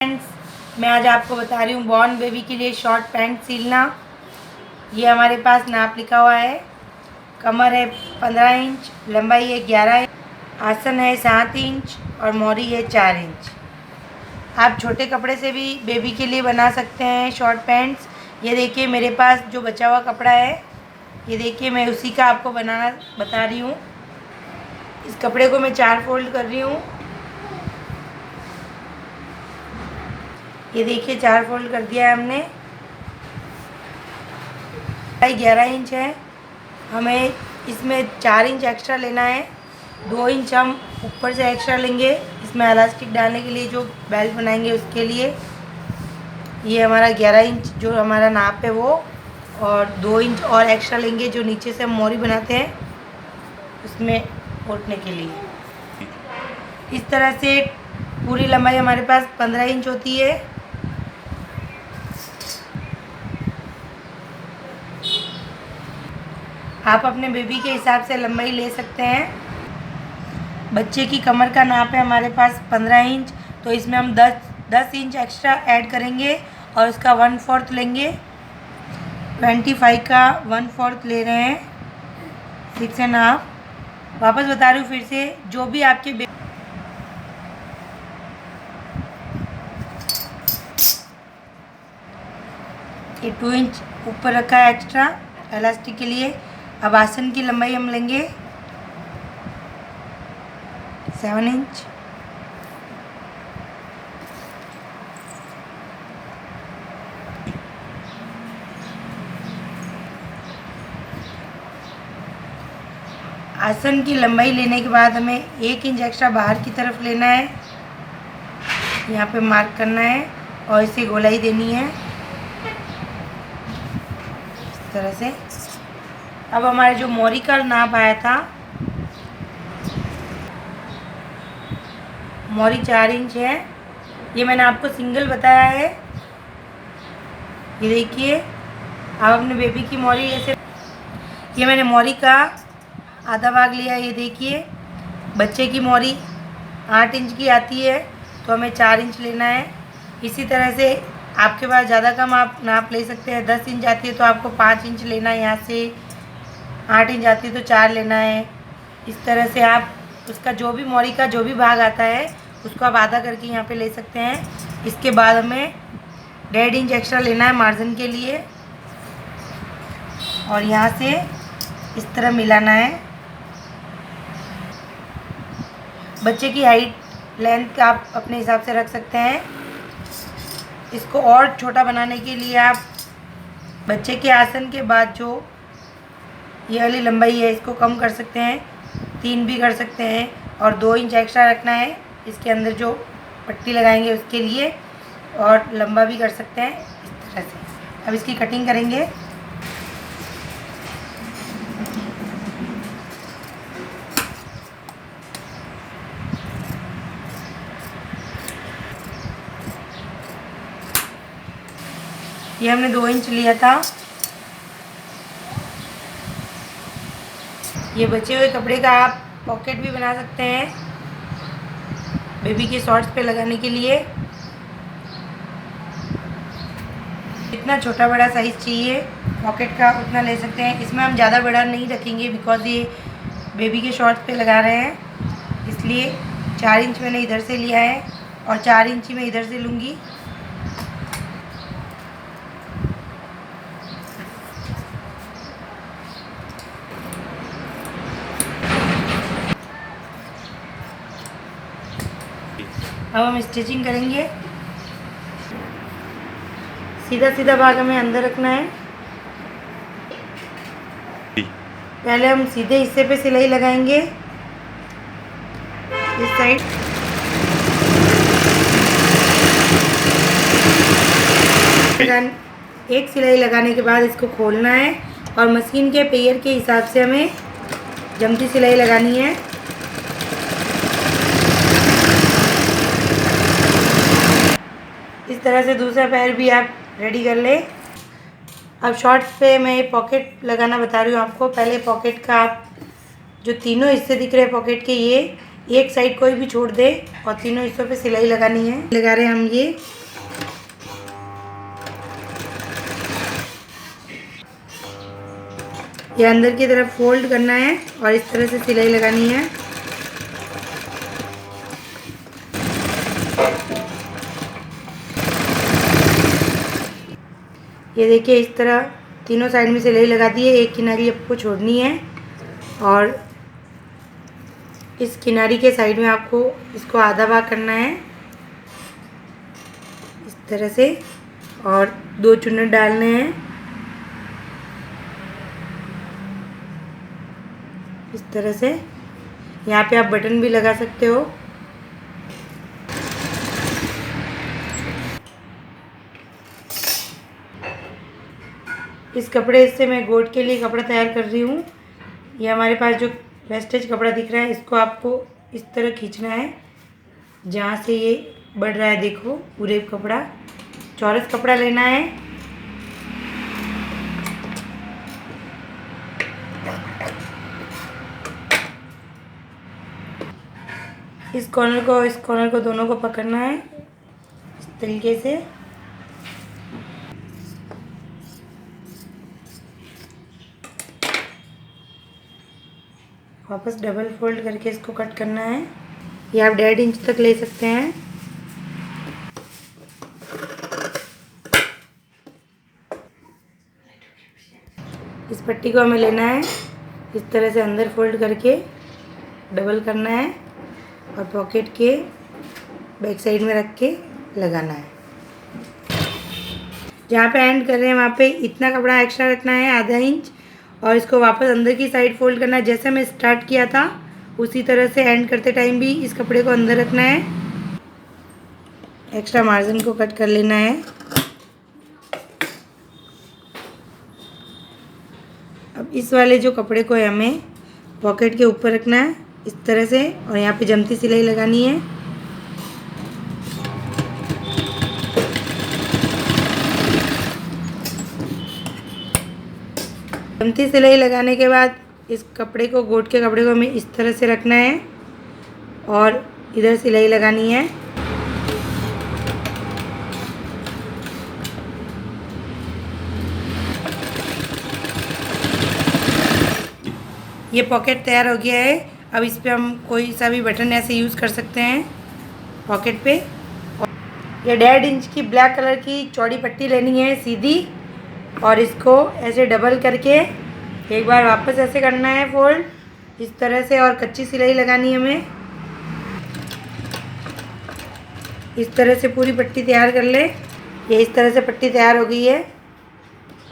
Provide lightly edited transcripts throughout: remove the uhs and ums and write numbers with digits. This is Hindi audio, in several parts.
फ्रेंड्स, मैं आज आपको बता रही हूँ बॉर्न बेबी के लिए शॉर्ट पैंट सिलना। ये हमारे पास नाप लिखा हुआ है। कमर है 15 इंच, लंबाई है 11 इंच, आसन है 7 इंच और मोरी है 4 इंच। आप छोटे कपड़े से भी बेबी के लिए बना सकते हैं शॉर्ट पैंट्स। ये देखिए मेरे पास जो बचा हुआ कपड़ा है, ये देखिए मैं उसी का आपको बनाना बता रही हूँ। इस कपड़े को मैं 4 फोल्ड कर रही हूँ। ये देखिए 4 फोल्ड कर दिया है हमने। 11 इंच है, हमें इसमें 4 इंच एक्स्ट्रा लेना है। 2 इंच हम ऊपर से एक्स्ट्रा लेंगे इसमें इलास्टिक डालने के लिए, जो बेल्ट बनाएंगे उसके लिए। ये हमारा 11 इंच जो हमारा नाप है वो, और 2 इंच और एक्स्ट्रा लेंगे जो नीचे से हम मोरी बनाते हैं उसमें ओढ़ने के लिए। इस तरह से पूरी लंबाई हमारे पास 15 इंच होती है। आप अपने बेबी के हिसाब से लंबाई ले सकते हैं। बच्चे की कमर का नाप है हमारे पास 15 इंच, तो इसमें हम 10 इंच एक्स्ट्रा ऐड करेंगे और उसका 1/4 लेंगे। 25 का 1/4 ले रहे हैं, 6.5। वापस बता रही हूँ फिर से, जो भी आपके ये 2 इंच ऊपर रखा है एक्स्ट्रा इलास्टिक के लिए। अब आसन की लंबाई हम लेंगे 7 इंच। आसन की लंबाई लेने के बाद हमें 1 इंच एक्स्ट्रा बाहर की तरफ लेना है, यहाँ पे मार्क करना है और इसे गोलाई देनी है इस तरह से। अब हमारे जो मोरी का नाप आया था, मोरी 4 इंच है। ये मैंने आपको सिंगल बताया है। ये देखिए आप अपने बेबी की मोरी ऐसे, ये मैंने मोरी का आधा भाग लिया। ये देखिए बच्चे की मोरी 8 इंच की आती है, तो हमें 4 इंच लेना है। इसी तरह से आपके पास ज़्यादा कम आप नाप ले सकते हैं। 10 इंच आती है तो आपको 5 इंच लेना है, यहाँ से 8 इंच आती है तो 4 लेना है। इस तरह से आप उसका जो भी मोरी का जो भी भाग आता है उसको आप आधा करके यहाँ पे ले सकते हैं। इसके बाद हमें 1.5 इंच एक्स्ट्रा लेना है मार्जिन के लिए और यहाँ से इस तरह मिलाना है। बच्चे की हाइट लेंथ आप अपने हिसाब से रख सकते हैं। इसको और छोटा बनाने के लिए आप बच्चे के आसन के बाद जो ये वाली लंबाई है इसको कम कर सकते हैं, 3 भी कर सकते हैं, और 2 इंच एक्स्ट्रा रखना है इसके अंदर जो पट्टी लगाएंगे उसके लिए, और लंबा भी कर सकते हैं इस तरह से। अब इसकी कटिंग करेंगे। ये हमने 2 इंच लिया था। ये बचे हुए कपड़े का आप पॉकेट भी बना सकते हैं बेबी के शॉर्ट्स पे लगाने के लिए। जितना छोटा बड़ा साइज़ चाहिए पॉकेट का उतना ले सकते हैं। इसमें हम ज़्यादा बड़ा नहीं रखेंगे बिकॉज़ ये बेबी के शॉर्ट्स पे लगा रहे हैं, इसलिए 4 इंच मैंने इधर से लिया है और 4 इंच मैं इधर से लूँगी। अब हम स्टिचिंग करेंगे। सीधा सीधा भाग हमें अंदर रखना है। पहले हम सीधे हिस्से पे सिलाई लगाएंगे इस साइड। एक सिलाई लगाने के बाद इसको खोलना है और मशीन के पेयर के हिसाब से हमें जमती सिलाई लगानी है। इस तरह से दूसरा पैर भी आप रेडी कर ले। अब शॉर्ट्स पे मैं पॉकेट लगाना बता रही हूँ आपको। पहले पॉकेट का आप जो तीनों हिस्से दिख रहे हैं पॉकेट के, एक साइड कोई भी छोड़ दे और तीनों हिस्सों पे सिलाई लगानी है। लगा रहे हैं हम ये अंदर की तरफ फोल्ड करना है और इस तरह से सिलाई लगानी है। ये देखिए इस तरह तीनों साइड में सिलाई लगा दी है। एक किनारी आपको छोड़नी है और इस किनारी के साइड में आपको इसको आधा भाग करना है इस तरह से, और 2 चुन्नट डालने हैं इस तरह से। यहाँ पे आप बटन भी लगा सकते हो। इस कपड़े से मैं गोट के लिए कपड़ा तैयार कर रही हूँ। ये हमारे पास जो वेस्टेज कपड़ा दिख रहा है, इसको आपको इस तरह खींचना है जहाँ से ये बढ़ रहा है। देखो पूरे कपड़ा, चौरस कपड़ा लेना है। इस कॉर्नर को दोनों को पकड़ना है इस तरीके से। वापस डबल फोल्ड करके इसको कट करना है। ये आप 1.5 इंच तक ले सकते हैं। इस पट्टी को हमें लेना है इस तरह से अंदर फोल्ड करके डबल करना है और पॉकेट के बैक साइड में रख के लगाना है। जहाँ पे एंड कर रहे हैं वहाँ पे इतना कपड़ा एक्स्ट्रा रखना है, आधा इंच, और इसको वापस अंदर की साइड फोल्ड करना है। जैसे मैं स्टार्ट किया था उसी तरह से एंड करते टाइम भी इस कपड़े को अंदर रखना है। एक्स्ट्रा मार्जिन को कट कर लेना है। अब इस वाले जो कपड़े को हमें पॉकेट के ऊपर रखना है इस तरह से, और यहाँ पे जमती सिलाई लगानी है। जमती सिलाई लगाने के बाद इस कपड़े को, गोट के कपड़े को हमें इस तरह से रखना है और इधर सिलाई लगानी है। ये पॉकेट तैयार हो गया है। अब इस पे हम कोई सा भी बटन ऐसे यूज़ कर सकते हैं पॉकेट पे। ये 1.5 इंच की ब्लैक कलर की चौड़ी पट्टी लेनी है सीधी, और इसको ऐसे डबल करके एक बार वापस ऐसे करना है फोल्ड इस तरह से, और कच्ची सिलाई लगानी है हमें। इस तरह से पूरी पट्टी तैयार कर ले। ये इस तरह से पट्टी तैयार हो गई है।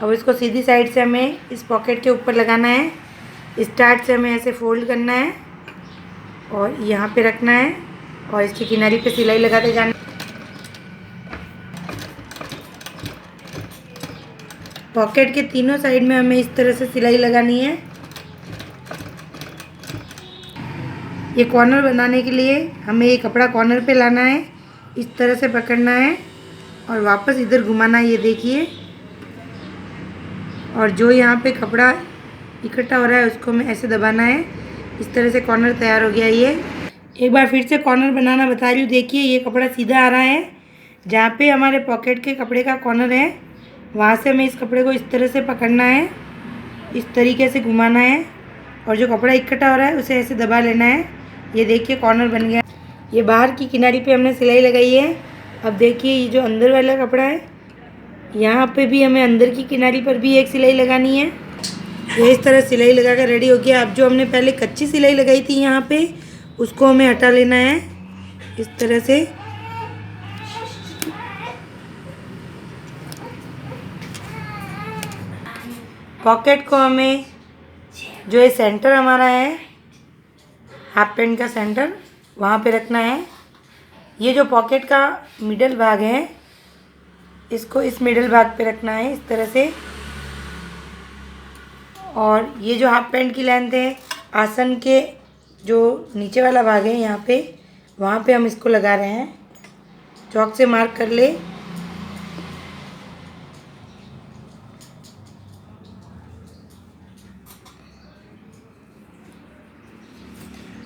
अब इसको सीधी साइड से हमें इस पॉकेट के ऊपर लगाना है। स्टार्ट से हमें ऐसे फोल्ड करना है और यहाँ पे रखना है और इसकी किनारी पे सिलाई लगाते जाना। पॉकेट के तीनों साइड में हमें इस तरह से सिलाई लगानी है। ये कॉर्नर बनाने के लिए हमें ये कपड़ा कॉर्नर पे लाना है, इस तरह से पकड़ना है और वापस इधर घुमाना है। ये देखिए, और जो यहाँ पे कपड़ा इकट्ठा हो रहा है उसको हमें ऐसे दबाना है। इस तरह से कॉर्नर तैयार हो गया। ये एक बार फिर से कॉर्नर बनाना बता रही हूँ। देखिए ये कपड़ा सीधा आ रहा है, जहाँ पे हमारे पॉकेट के कपड़े का कॉर्नर है वहाँ से हमें इस कपड़े को इस तरह से पकड़ना है, इस तरीके से घुमाना है, और जो कपड़ा इकट्ठा हो रहा है उसे ऐसे दबा लेना है। ये देखिए कॉर्नर बन गया। ये बाहर की किनारी पे हमने सिलाई लगाई है। अब देखिए ये जो अंदर वाला कपड़ा है, यहाँ पे भी हमें अंदर की किनारी पर भी एक सिलाई लगानी है। ये इस तरह सिलाई लगा कर रेडी हो गया। अब जो हमने पहले कच्ची सिलाई लगाई थी यहाँ पे, उसको हमें हटा लेना है इस तरह से। पॉकेट को हमें, जो ये सेंटर हमारा है हाफ पैंट का सेंटर, वहाँ पे रखना है। ये जो पॉकेट का मिडल भाग है, इसको इस मिडल भाग पे रखना है इस तरह से। और ये जो हाफ पैंट की लेंथ है, आसन के जो नीचे वाला भाग है यहाँ पे, वहाँ पे हम इसको लगा रहे हैं। चौक से मार्क कर ले।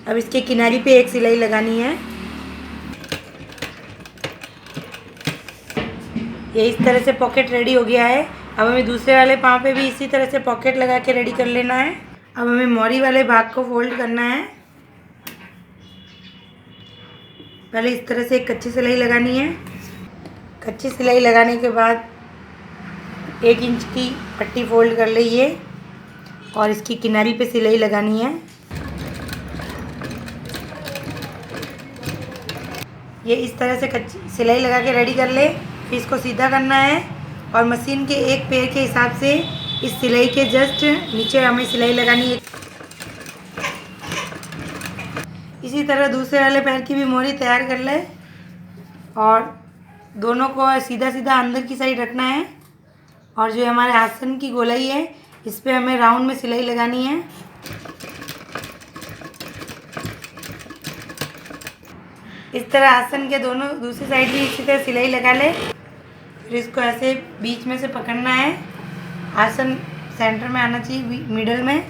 अब इसके किनारे पे एक सिलाई लगानी है। ये इस तरह से पॉकेट रेडी हो गया है। अब हमें दूसरे वाले पाँव पे भी इसी तरह से पॉकेट लगा के रेडी कर लेना है। अब हमें मोरी वाले भाग को फोल्ड करना है। पहले इस तरह से एक कच्ची सिलाई लगानी है। कच्ची सिलाई लगाने के बाद 1 इंच की पट्टी फोल्ड कर लीजिए और इसकी किनारी पे सिलाई लगानी है। ये इस तरह से कच्ची सिलाई लगा के रेडी कर ले। फिर इसको सीधा करना है और मशीन के एक पैर के हिसाब से इस सिलाई के जस्ट नीचे हमें सिलाई लगानी है। इसी तरह दूसरे वाले पैर की भी मोरी तैयार कर ले और दोनों को सीधा सीधा अंदर की साइड रखना है। और जो हमारे आसन की गोलाई है इस पे हमें राउंड में सिलाई लगानी है। इस तरह आसन के दोनों दूसरी साइड भी इसी तरह सिलाई लगा ले। फिर इसको ऐसे बीच में से पकड़ना है। आसन सेंटर में आना चाहिए, मिडल में।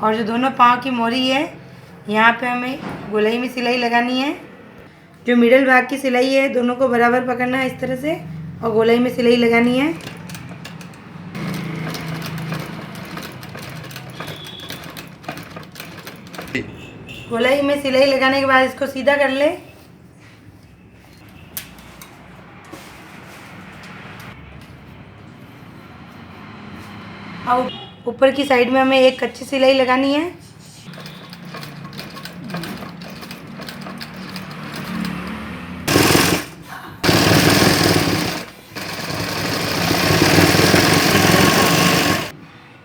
और जो दोनों पाँव की मोरी है यहाँ पे हमें गोलाई में सिलाई लगानी है। जो मिडल भाग की सिलाई है दोनों को बराबर पकड़ना है इस तरह से और गोलाई में सिलाई लगानी है। गोलाई में सिलाई लगाने के बाद इसको सीधा कर ले। और ऊपर की साइड में हमें एक कच्ची सिलाई लगानी है।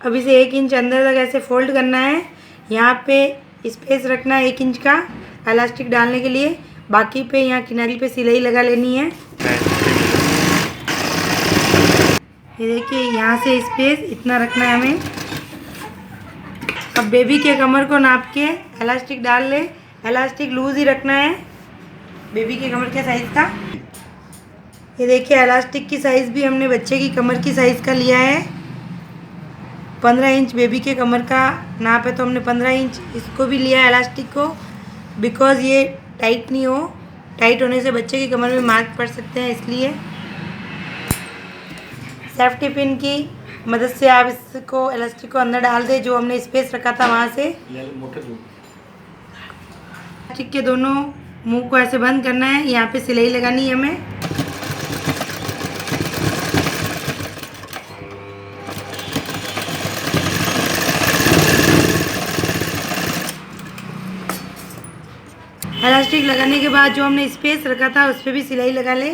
अब इसे 1 इंच अंदर तक ऐसे फोल्ड करना है। यहाँ पे स्पेस रखना है 1 इंच का इलास्टिक डालने के लिए। बाकी पे यहाँ किनारी पे सिलाई लगा लेनी है। ये देखिए यहाँ से स्पेस इतना रखना है हमें। अब बेबी के कमर को नाप के इलास्टिक डाल ले। इलास्टिक लूज ही रखना है बेबी के कमर के साइज़ का। ये देखिए इलास्टिक की साइज़ भी हमने बच्चे की कमर की साइज़ का लिया है। 15 इंच बेबी के कमर का नाप है तो हमने 15 इंच इसको भी लिया है इलास्टिक को, बिकॉज़ ये टाइट नहीं हो। टाइट होने से बच्चे की कमर में मार्क पड़ सकते हैं, इसलिए सेफ्टी पिन की मदद से आप इसको इलास्टिक को अंदर डाल दें जो हमने स्पेस रखा था वहाँ से। इलास्टिक के दोनों मुंह को ऐसे बंद करना है। यहाँ पे सिलाई लगानी है हमें। इलास्टिक लगाने के बाद जो हमने स्पेस रखा था उस पर भी सिलाई लगा ले।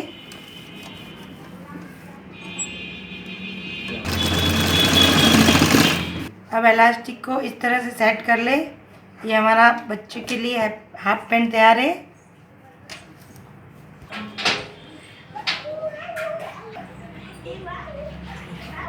अब इलास्टिक को इस तरह से सेट कर ले। ये हमारा बच्चे के लिए हाफ पैंट तैयार है।